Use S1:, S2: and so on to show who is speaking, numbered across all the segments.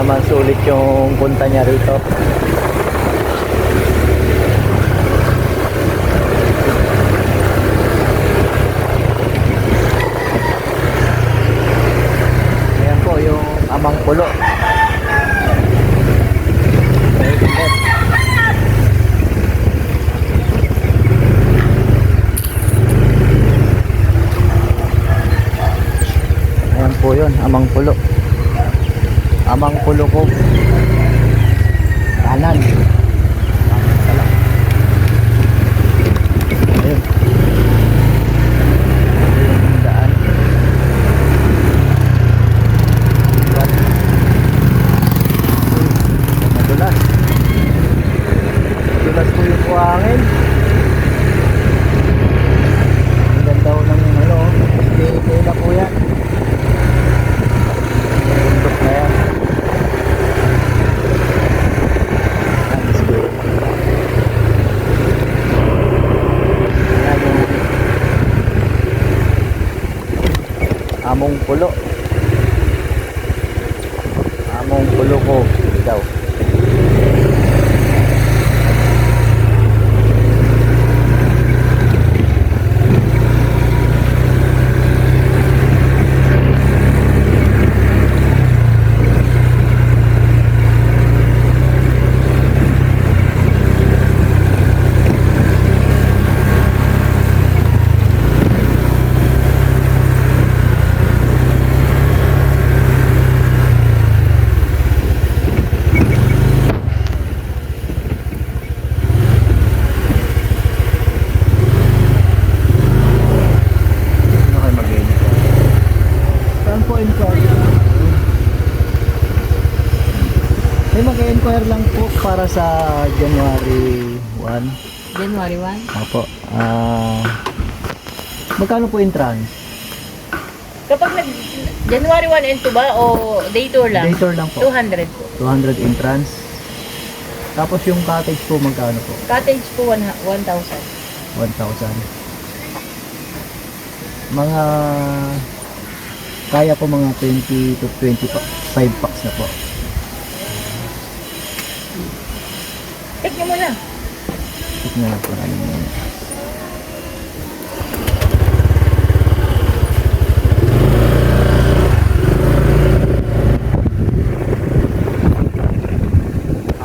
S1: naman sulit yung punta niya rito. Ayan po yung Amang Pulo. Ayan po yun, Amang Pulo. Amang Pulo ko. Kanan. Pala. Ayun. Yung daan. What? Madulas. Madulas po yung buhangin. Ang ganda ho ng ano. Tila po yan. Bundok na yan. Among Pulo. Among Pulo ko daw. May mag-inquire lang po para sa January 1.
S2: January 1?
S1: Opo. Magkano po entrance?
S2: Kapag January 1 and 2 ba o day tour lang?
S1: Day tour lang po.
S2: 200 po.
S1: 200 entrance. Tapos yung cottage po magkano po?
S2: Cottage po 1,000.
S1: 1,000. Mga kaya po mga 20 to 25 packs na po.
S2: Check nyo muna.
S1: Check na po ano muna.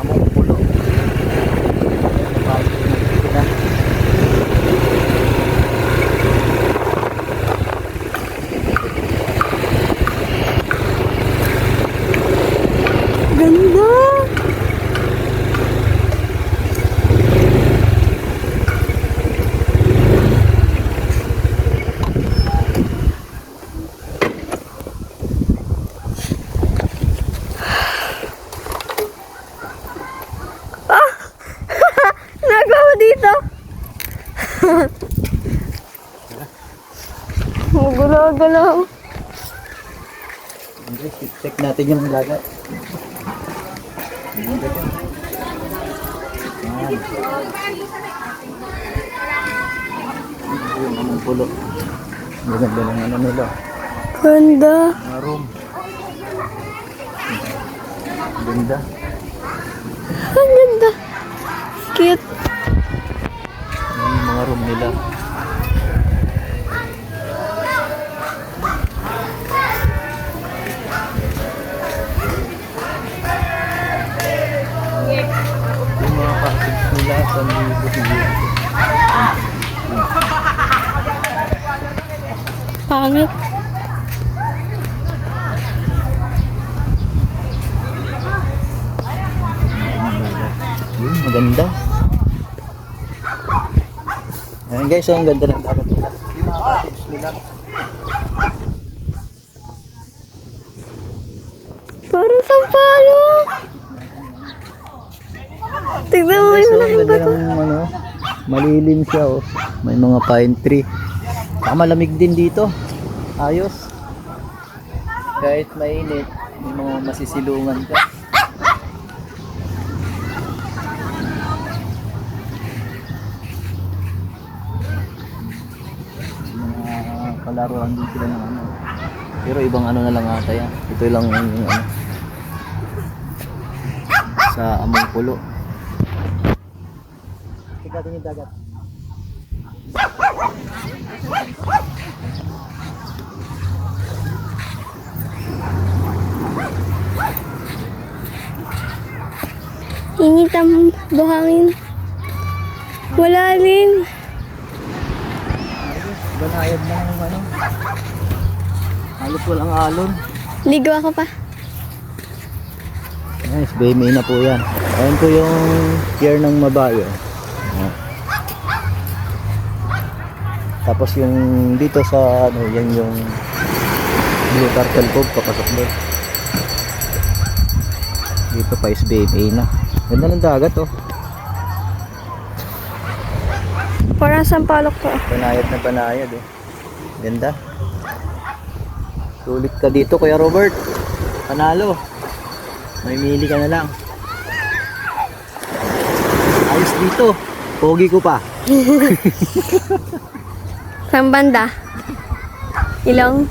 S1: Among Pulo.
S2: Ganda! Nagawa dito. Magulaw-gulaw.
S1: Check natin yung lagat. Yung Among Pulo. Maganda ng ano nila.
S2: Ganda.
S1: Mga room. Ganda.
S2: Ang ganda. Cute.
S1: Yung mga room nila. Yung mga cottage nila sa libo-libo.
S2: Pangit.
S1: Yun, maganda. Ayan guys, so ang ganda ng dagat nila. Yung mga cottage nila.
S2: Parang sampalo. Tignan mo
S1: Guys,
S2: yung
S1: so ang
S2: malaking
S1: ganda
S2: bato.
S1: ng ano, malilim siya oh. May mga pine tree. Saka malamig din dito. Ayos. Kahit mainit, may mga masisilungan ka. Mga palaruan din sila ng ano. Pero ibang ano na lang ata yan. Ito lang yung ano. sa among pulo. Tignan yung dagat.
S3: Init ang buhangin. Wala rin.
S1: Banayad na ng ano. Halos walang alon.
S3: Ligo ako pa.
S1: Nice, BMA na po yan. Ayan po yung pier ng Mabayo. Ayan. Tapos yung dito sa ano, yan yung Blue Turtle Cove, papasok doon. Dito pa is BMA na. Ganda ng dagat oh.
S3: Parang sampalok to.
S1: Banayad na banayad eh. Ganda. Sulit ka dito Kuya Robert. Panalo. May mili ka na lang. Ayos dito. Pogi ko pa.
S3: Saan banda? Ilong?